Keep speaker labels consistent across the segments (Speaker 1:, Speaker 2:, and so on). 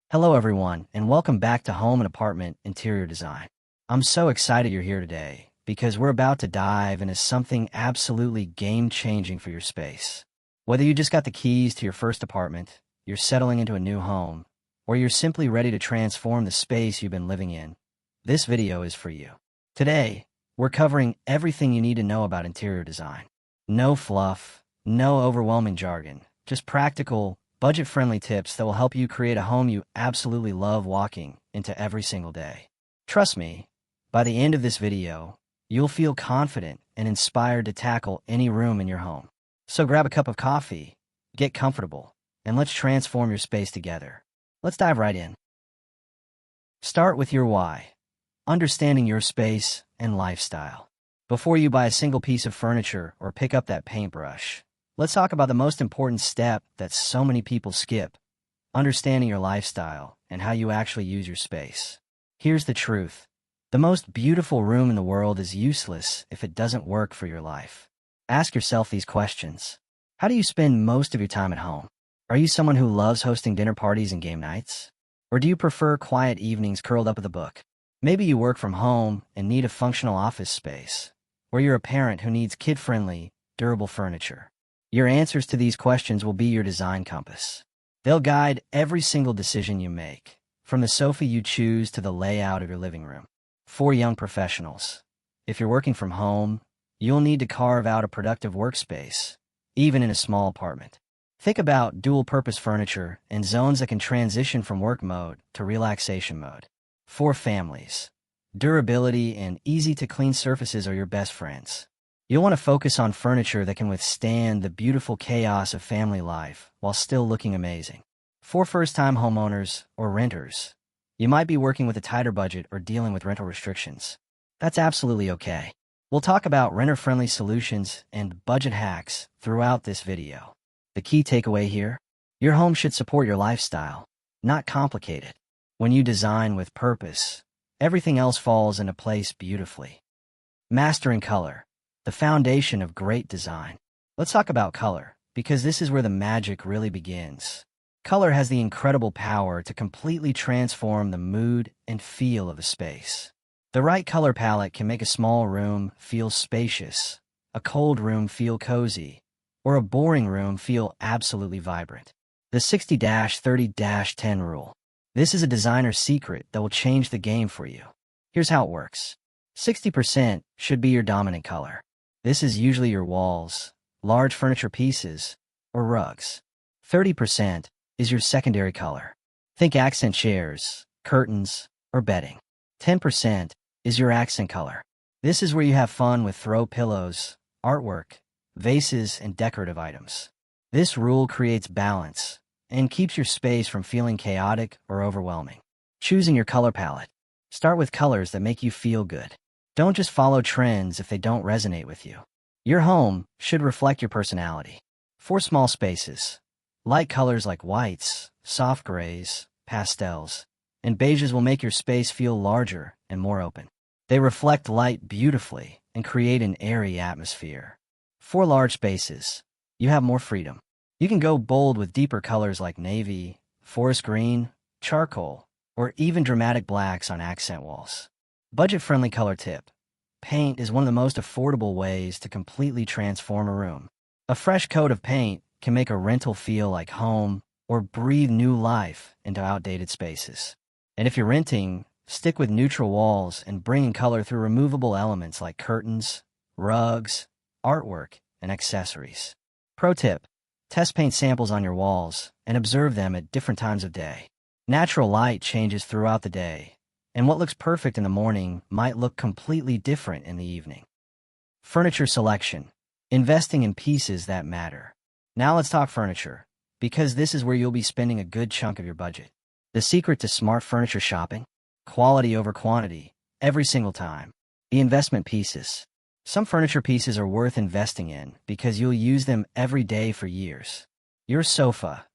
Speaker 1: Hello everyone, and welcome back to Home and Apartment Interior Design. I'm so excited you're here today because we're about to dive into something absolutely game-changing for your space. Whether you just got the keys to your first apartment, you're settling into a new home, or you're simply ready to transform the space you've been living in, this video is for you. Today, we're covering everything you need to know about interior design. No fluff, no overwhelming jargon, just practical, budget-friendly tips that will help you create a home you absolutely love walking into every single day. Trust me, by the end of this video, you'll feel confident and inspired to tackle any room in your home. So grab a cup of coffee, get comfortable, and let's transform your space together. Let's dive right in. Start with your why, understanding your space and lifestyle. Before you buy a single piece of furniture or pick up that paintbrush, let's talk about the most important step that so many people skip, understanding your lifestyle and how you actually use your space. Here's the truth. The most beautiful room in the world is useless if it doesn't work for your life. Ask yourself these questions. How do you spend most of your time at home? Are you someone who loves hosting dinner parties and game nights? Or do you prefer quiet evenings curled up with a book? Maybe you work from home and need a functional office space, or you're a parent who needs kid-friendly, durable furniture. Your answers to these questions will be your design compass. They'll guide every single decision you make, from the sofa you choose to the layout of your living room. For young professionals, if you're working from home, you'll need to carve out a productive workspace, even in a small apartment. Think about dual-purpose furniture and zones that can transition from work mode to relaxation mode. For families, durability and easy-to-clean surfaces are your best friends. You'll want to focus on furniture that can withstand the beautiful chaos of family life while still looking amazing. For first-time homeowners or renters, you might be working with a tighter budget or dealing with rental restrictions. That's absolutely okay. We'll talk about renter-friendly solutions and budget hacks throughout this video. The key takeaway here: your home should support your lifestyle, not complicate it. When you design with purpose, everything else falls into place beautifully. Mastering color, the foundation of great design. Let's talk about color, because this is where the magic really begins. Color has the incredible power to completely transform the mood and feel of a space. The right color palette can make a small room feel spacious, a cold room feel cozy, or a boring room feel absolutely vibrant. The 60-30-10 rule. This is a designer's secret that will change the game for you. Here's how it works. 60% should be your dominant color. This is usually your walls, large furniture pieces, or rugs. 30% is your secondary color. Think accent chairs, curtains, or bedding. 10% is your accent color. This is where you have fun with throw pillows, artwork, vases, and decorative items. This rule creates balance and keeps your space from feeling chaotic or overwhelming. Choosing your color palette. Start with colors that make you feel good. Don't just follow trends if they don't resonate with you. Your home should reflect your personality. For small spaces, light colors like whites, soft grays, pastels, and beiges will make your space feel larger and more open. They reflect light beautifully and create an airy atmosphere. For large spaces, you have more freedom. You can go bold with deeper colors like navy, forest green, charcoal, or even dramatic blacks on accent walls. Budget-friendly color tip. Paint is one of the most affordable ways to completely transform a room. A fresh coat of paint can make a rental feel like home or breathe new life into outdated spaces. And if you're renting, stick with neutral walls and bring in color through removable elements like curtains, rugs, artwork, and accessories. Pro tip: test paint samples on your walls and observe them at different times of day. Natural light changes throughout the day, and what looks perfect in the morning might look completely different in the evening. Furniture selection. Investing in pieces that matter. Now let's talk furniture, because this is where you'll be spending a good chunk of your budget. The secret to smart furniture shopping? Quality over quantity, every single time. The investment pieces. Some furniture pieces are worth investing in because you'll use them every day for years. Your sofa.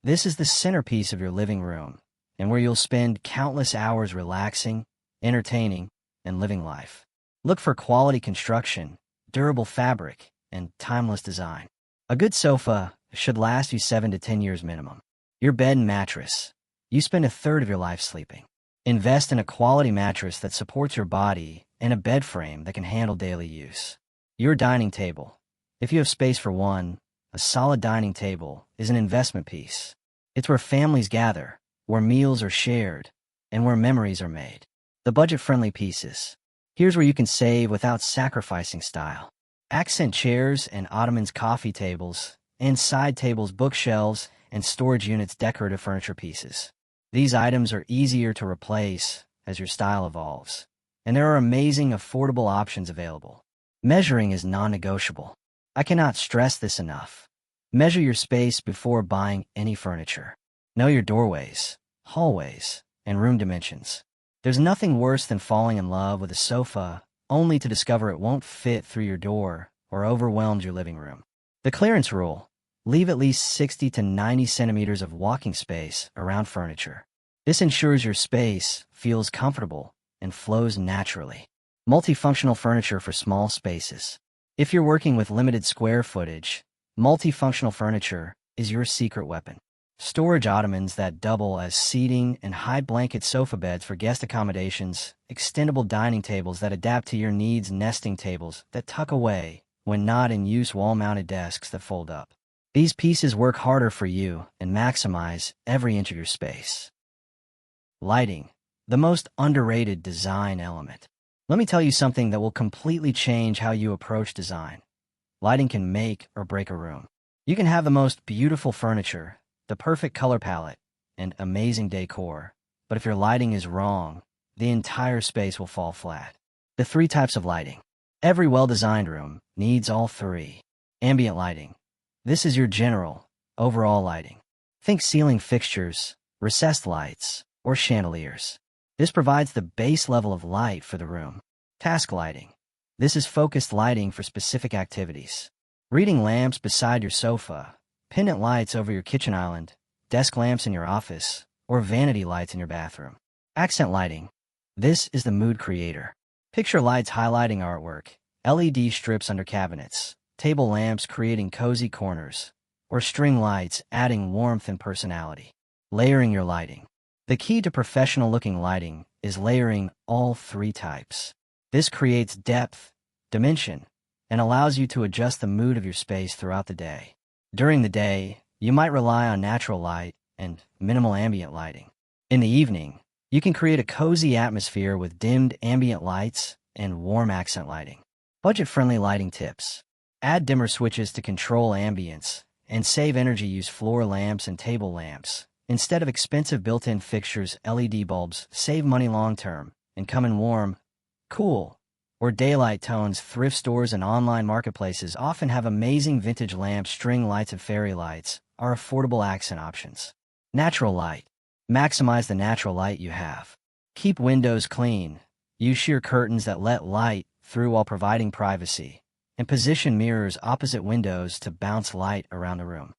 Speaker 1: This is the centerpiece of your living room, and where you'll spend countless hours relaxing, entertaining, and living life. Look for quality construction, durable fabric, and timeless design. A good sofa should last you 7 to 10 years minimum. Your bed and mattress. You spend a third of your life sleeping. Invest in a quality mattress that supports your body and a bed frame that can handle daily use. Your dining table. If you have space for one, a solid dining table is an investment piece. It's where families gather, where meals are shared, and where memories are made. The budget-friendly pieces. Here's where you can save without sacrificing style. Accent chairs and ottomans, coffee tables, and side tables, bookshelves, and storage units, decorative furniture pieces. These items are easier to replace as your style evolves, and there are amazing affordable options available. Measuring is non-negotiable. I cannot stress this enough. Measure your space before buying any furniture. Know your doorways, hallways, and room dimensions. There's nothing worse than falling in love with a sofa only to discover it won't fit through your door or overwhelms your living room. The clearance rule. Leave at least 60 to 90 centimeters of walking space around furniture. This ensures your space feels comfortable and flows naturally. Multifunctional furniture for small spaces. If you're working with limited square footage, multifunctional furniture is your secret weapon. Storage ottomans that double as seating and high blanket sofa beds for guest accommodations, extendable dining tables that adapt to your needs, nesting tables that tuck away when not in use, wall-mounted desks that fold up. These pieces work harder for you and maximize every inch of your space. Lighting, the most underrated design element. Let me tell you something that will completely change how you approach design. Lighting can make or break a room. You can have the most beautiful furniture, the perfect color palette, and amazing decor, but if your lighting is wrong, the entire space will fall flat. The 3 types of lighting. Every well-designed room needs all 3. Ambient lighting. This is your general, overall lighting. Think ceiling fixtures, recessed lights, or chandeliers. This provides the base level of light for the room. Task lighting. This is focused lighting for specific activities. Reading lamps beside your sofa, pendant lights over your kitchen island, desk lamps in your office, or vanity lights in your bathroom. Accent lighting. This is the mood creator. Picture lights highlighting artwork, LED strips under cabinets, table lamps creating cozy corners, or string lights adding warmth and personality. Layering your lighting. The key to professional-looking lighting is layering all 3 types. This creates depth, dimension, and allows you to adjust the mood of your space throughout the day. During the day, you might rely on natural light and minimal ambient lighting. In the evening, you can create a cozy atmosphere with dimmed ambient lights and warm accent lighting. Budget-friendly lighting tips. Add dimmer switches to control ambience and save energy. Use floor lamps and table lamps instead of expensive built-in fixtures. LED bulbs save money long-term and come in warm, cool, or daylight tones. Thrift stores and online marketplaces often have amazing vintage lamps. String lights and fairy lights are affordable accent options. Natural light. Maximize the natural light you have. Keep windows clean. Use sheer curtains that let light through while providing privacy, and position mirrors opposite windows to bounce light around the room.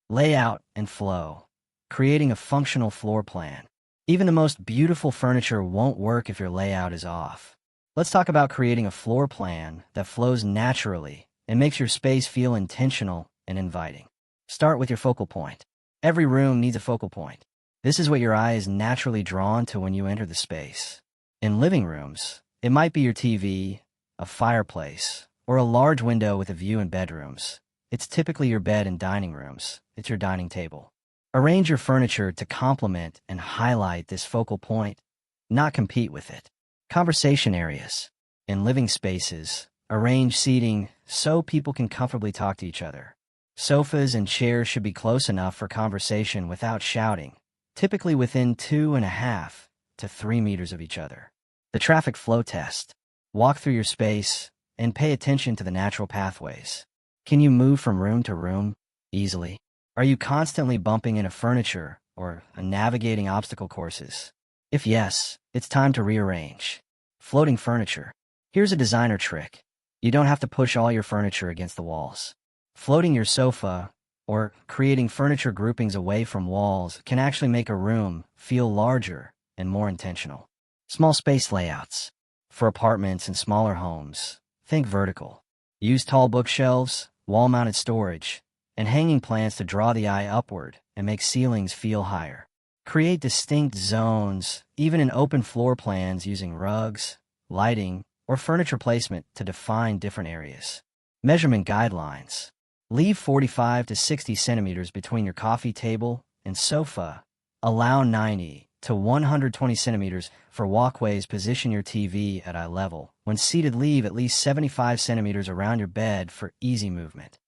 Speaker 1: Layout and flow. Creating a functional floor plan. Even the most beautiful furniture won't work if your layout is off. Let's talk about creating a floor plan that flows naturally and makes your space feel intentional and inviting. Start with your focal point. Every room needs a focal point. This is what your eye is naturally drawn to when you enter the space. In living rooms, it might be your TV, a fireplace, or a large window with a view. In bedrooms, it's typically your bed. And dining rooms, it's your dining table. Arrange your furniture to complement and highlight this focal point, not compete with it. Conversation areas. In living spaces, arrange seating so people can comfortably talk to each other. Sofas and chairs should be close enough for conversation without shouting, typically within 2.5 to 3 meters of each other. The traffic flow test. Walk through your space and pay attention to the natural pathways. Can you move from room to room easily? Are you constantly bumping into furniture or navigating obstacle courses? If yes, it's time to rearrange. Floating furniture. Here's a designer trick. You don't have to push all your furniture against the walls. Floating your sofa or creating furniture groupings away from walls can actually make a room feel larger and more intentional. Small space layouts. For apartments and smaller homes, think vertical. Use tall bookshelves, wall-mounted storage, and hanging plants to draw the eye upward and make ceilings feel higher. Create distinct zones, even in open floor plans using rugs, lighting, or furniture placement to define different areas. Measurement guidelines. Leave 45 to 60 centimeters between your coffee table and sofa. Allow 90 to 120 centimeters for walkways. Position your TV at eye level. When seated, leave at least 75 centimeters around your bed for easy movement.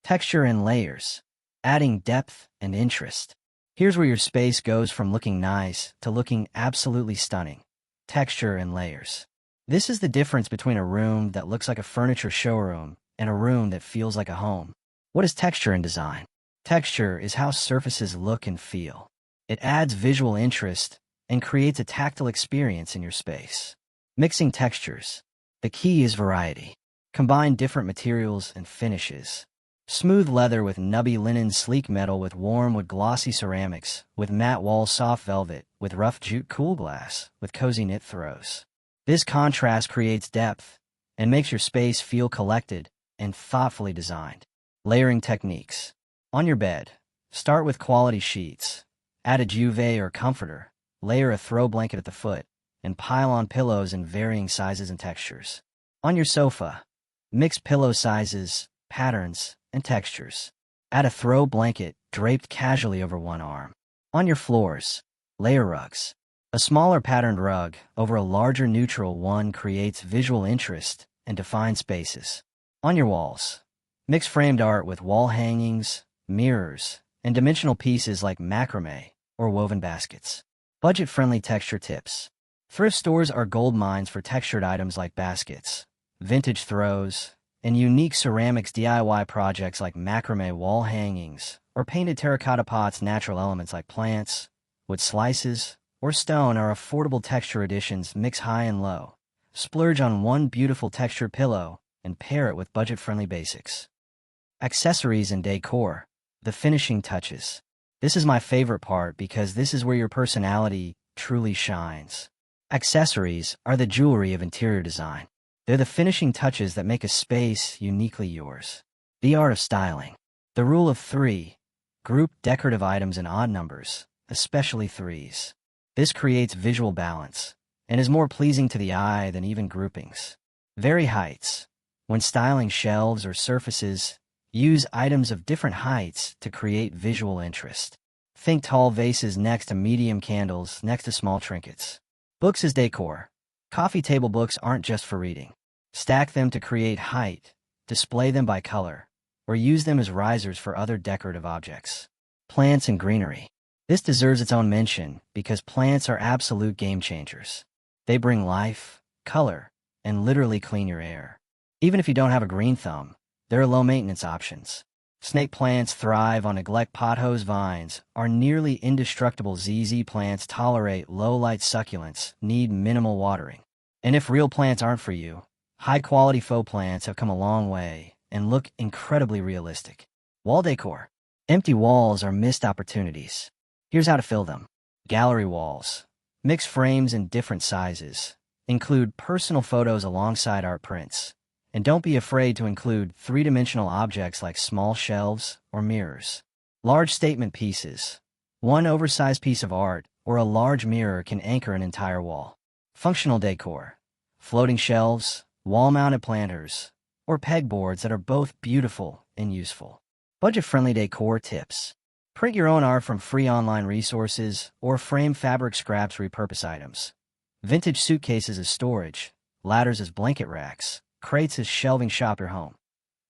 Speaker 1: Texture and layers. Adding depth and interest. Here's where your space goes from looking nice to looking absolutely stunning. Texture and layers. This is the difference between a room that looks like a furniture showroom and a room that feels like a home. What is texture in design? Texture is how surfaces look and feel. It adds visual interest and creates a tactile experience in your space. Mixing textures. The key is variety. Combine different materials and finishes. Smooth leather with nubby linen, sleek metal with warm wood, glossy ceramics, with matte walls, soft velvet, with rough jute, cool glass, with cozy knit throws. This contrast creates depth and makes your space feel collected and thoughtfully designed. Layering techniques. On your bed, start with quality sheets. Add a duvet or comforter. Layer a throw blanket at the foot, and pile on pillows in varying sizes and textures. On your sofa, mix pillow sizes, patterns, and textures. Add a throw blanket draped casually over one arm. On your floors, layer rugs. A smaller patterned rug over a larger neutral one creates visual interest and defines spaces. On your walls, mix framed art with wall hangings, mirrors, and dimensional pieces like macrame or woven baskets. Budget-friendly texture tips. Thrift stores are gold mines for textured items like baskets, vintage throws, and unique ceramics. DIY projects like macrame wall hangings or painted terracotta pots. Natural elements like plants, wood slices, or stone are affordable texture additions. Mix high and low. Splurge on one beautiful textured pillow and pair it with budget-friendly basics. Accessories and decor. The finishing touches. This is my favorite part because this is where your personality truly shines. Accessories are the jewelry of interior design. They're the finishing touches that make a space uniquely yours. The art of styling. The rule of 3. Group decorative items in odd numbers, especially threes. This creates visual balance and is more pleasing to the eye than even groupings. Vary heights. When styling shelves or surfaces, use items of different heights to create visual interest. Think tall vases next to medium candles next to small trinkets. Books as decor. Coffee table books aren't just for reading. Stack them to create height, display them by color, or use them as risers for other decorative objects. Plants and greenery. This deserves its own mention because plants are absolute game changers. They bring life, color, and literally clean your air. Even if you don't have a green thumb, there are low-maintenance options. Snake plants thrive on neglect. Pothose vines are nearly indestructible. ZZ plants tolerate low-light. Succulents need minimal watering. And if real plants aren't for you, high-quality faux plants have come a long way and look incredibly realistic. Wall decor. Empty walls are missed opportunities. Here's how to fill them. Gallery walls. Mix frames in different sizes. Include personal photos alongside art prints. And don't be afraid to include three-dimensional objects like small shelves or mirrors. Large statement pieces. One oversized piece of art or a large mirror can anchor an entire wall. Functional decor. Floating shelves, wall-mounted planters, or pegboards that are both beautiful and useful. Budget-friendly decor tips. Print your own art from free online resources or frame fabric scraps. Repurpose items. Vintage suitcases as storage, ladders as blanket racks, crates as shelving. Shop your home.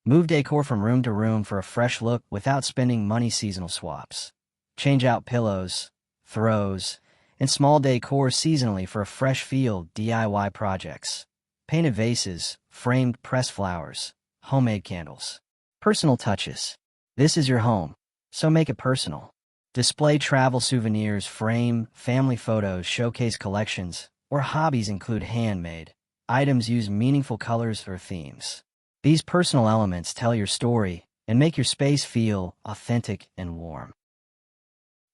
Speaker 1: Move decor from room to room for a fresh look without spending money. Seasonal swaps. Change out pillows, throws, and small decor seasonally for a fresh feel. DIY projects. Painted vases, framed pressed flowers, homemade candles. Personal touches. This is your home, so make it personal. Display travel souvenirs, frame family photos, showcase collections, or hobbies. Include handmade items. Use meaningful colors or themes. These personal elements tell your story and make your space feel authentic and warm.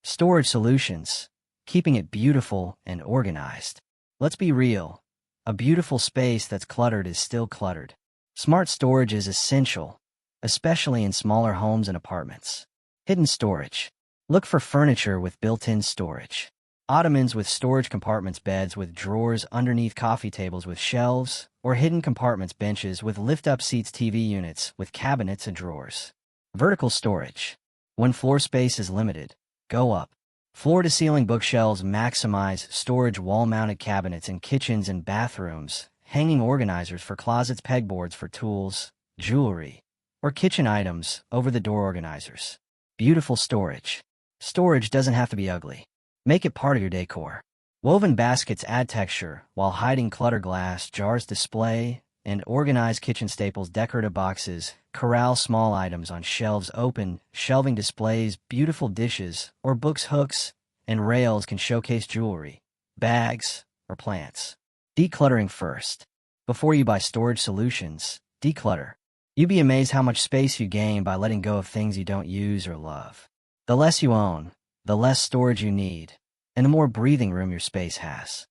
Speaker 1: Storage solutions. Keeping it beautiful and organized. Let's be real. A beautiful space that's cluttered is still cluttered. Smart storage is essential, especially in smaller homes and apartments. Hidden storage. Look for furniture with built-in storage. Ottomans with storage compartments, beds with drawers underneath, coffee tables with shelves, or hidden compartments, benches with lift-up seats, TV units with cabinets and drawers. Vertical storage. When floor space is limited, go up. Floor-to-ceiling bookshelves maximize storage, wall-mounted cabinets in kitchens and bathrooms, hanging organizers for closets, pegboards for tools, jewelry, or kitchen items, over-the-door organizers. Beautiful storage. Storage doesn't have to be ugly. Make it part of your decor. Woven baskets add texture while hiding clutter, glass jars display and organize kitchen staples, decorative boxes corral small items on shelves, open shelving displays, beautiful dishes or books, hooks and rails can showcase jewelry, bags, or plants. Decluttering first. Before you buy storage solutions, declutter. You'd be amazed how much space you gain by letting go of things you don't use or love. The less you own, the less storage you need, and the more breathing room your space has.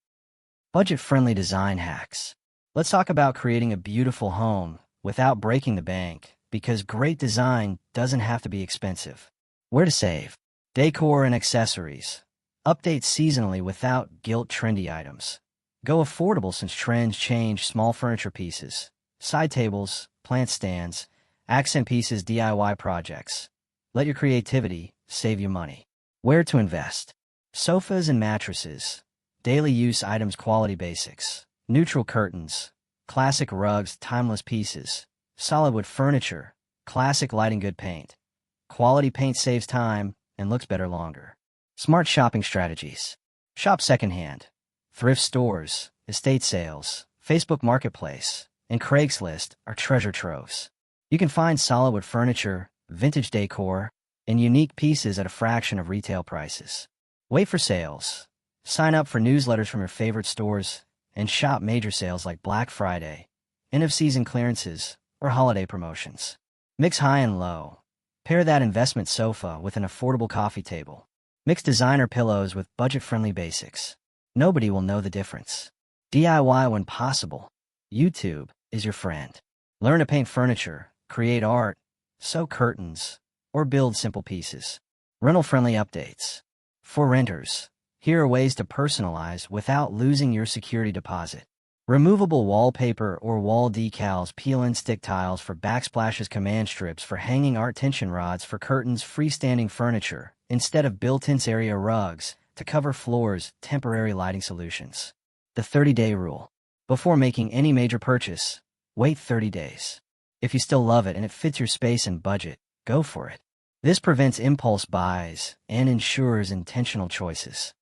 Speaker 1: Budget-friendly design hacks. Let's talk about creating a beautiful home without breaking the bank, because great design doesn't have to be expensive. Where to save. Decor and accessories. Update seasonally without guilt. Trendy items. Go affordable since trends change. Small furniture pieces, side tables, plant stands, accent pieces, DIY projects. Let your creativity save you money. Where to invest. Sofas and mattresses. Daily use items, quality basics. Neutral curtains. Classic rugs, timeless pieces. Solid wood furniture. Classic lighting, good paint. Quality paint saves time and looks better longer. Smart shopping strategies. Shop secondhand. Thrift stores, estate sales, Facebook Marketplace, and Craigslist are treasure troves. You can find solid wood furniture, vintage decor, and unique pieces at a fraction of retail prices. Wait for sales. Sign up for newsletters from your favorite stores and shop major sales like Black Friday, end-of-season clearances, or holiday promotions. Mix high and low. Pair that investment sofa with an affordable coffee table. Mix designer pillows with budget-friendly basics. Nobody will know the difference. DIY when possible. YouTube is your friend. Learn to paint furniture, create art, sew curtains, or build simple pieces. Rental-friendly updates. For renters, here are ways to personalize without losing your security deposit. Removable wallpaper or wall decals, peel-and stick tiles for backsplashes, command strips for hanging art, tension rods for curtains, freestanding furniture instead of built-in area rugs to cover floors, temporary lighting solutions. The 30-day rule. Before making any major purchase, wait 30 days. If you still love it and it fits your space and budget, go for it. This prevents impulse buys and ensures intentional choices.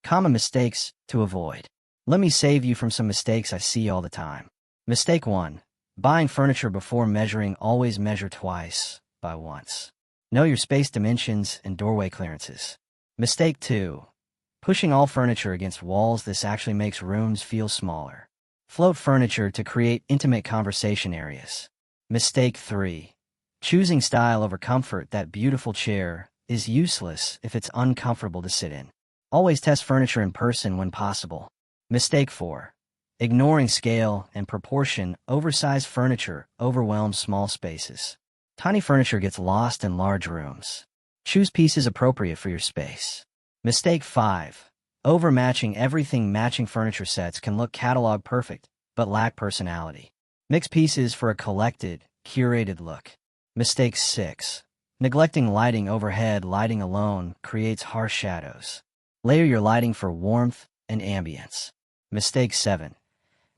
Speaker 1: Common mistakes to avoid. Let me save you from some mistakes I see all the time. Mistake 1. Buying furniture before measuring. Always measure twice, buy once. Know your space dimensions and doorway clearances. Mistake 2. Pushing all furniture against walls. This actually makes rooms feel smaller. Float furniture to create intimate conversation areas. Mistake 3. Choosing style over comfort. That beautiful chair is useless if it's uncomfortable to sit in. Always test furniture in person when possible. Mistake 4. Ignoring scale and proportion. Oversized furniture overwhelms small spaces. Tiny furniture gets lost in large rooms. Choose pieces appropriate for your space. Mistake 5. Overmatching everything. Matching furniture sets can look catalog perfect, but lack personality. Mix pieces for a collected, curated look. Mistake 6. Neglecting lighting. Overhead lighting alone creates harsh shadows. Layer your lighting for warmth and ambience. Mistake 7.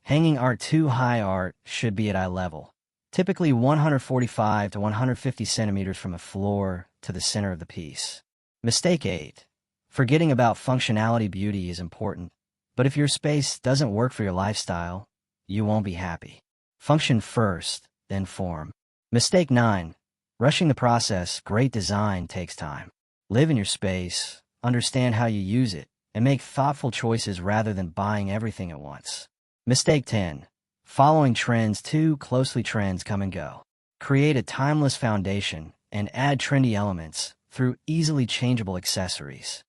Speaker 1: Hanging art too high. Art should be at eye level, typically 145 to 150 centimeters from the floor to the center of the piece. Mistake 8. Forgetting about functionality. Beauty is important, but if your space doesn't work for your lifestyle, you won't be happy. Function first, then form. Mistake 9. Rushing the process. Great design takes time. Live in your space, understand how you use it, and make thoughtful choices rather than buying everything at once. Mistake 10. Following trends too closely. Trends come and go. Create a timeless foundation and add trendy elements through easily changeable accessories.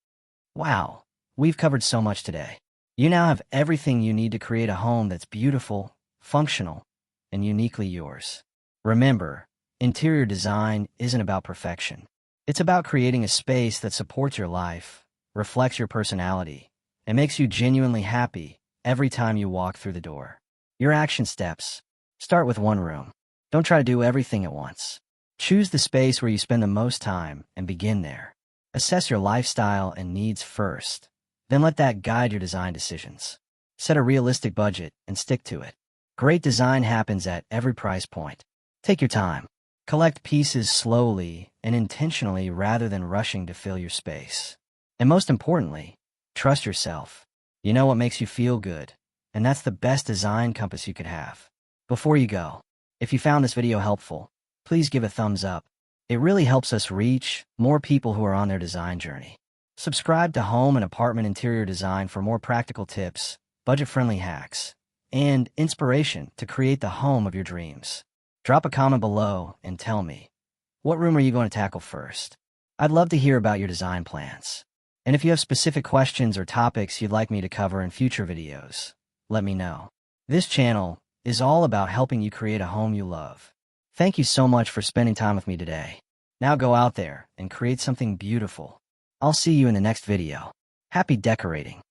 Speaker 1: Wow, we've covered so much today. You now have everything you need to create a home that's beautiful, functional, and uniquely yours. Remember, interior design isn't about perfection. It's about creating a space that supports your life, reflects your personality, and makes you genuinely happy every time you walk through the door. Your action steps. Start with one room. Don't try to do everything at once. Choose the space where you spend the most time and begin there. Assess your lifestyle and needs first. Then let that guide your design decisions. Set a realistic budget and stick to it. Great design happens at every price point. Take your time. Collect pieces slowly and intentionally rather than rushing to fill your space. And most importantly, trust yourself. You know what makes you feel good, and that's the best design compass you could have. Before you go, if you found this video helpful, please give a thumbs up. It really helps us reach more people who are on their design journey. Subscribe to Home and Apartment Interior Design for more practical tips, budget-friendly hacks, and inspiration to create the home of your dreams. Drop a comment below and tell me, what room are you going to tackle first? I'd love to hear about your design plans. And if you have specific questions or topics you'd like me to cover in future videos, let me know. This channel is all about helping you create a home you love. Thank you so much for spending time with me today. Now go out there and create something beautiful. I'll see you in the next video. Happy decorating.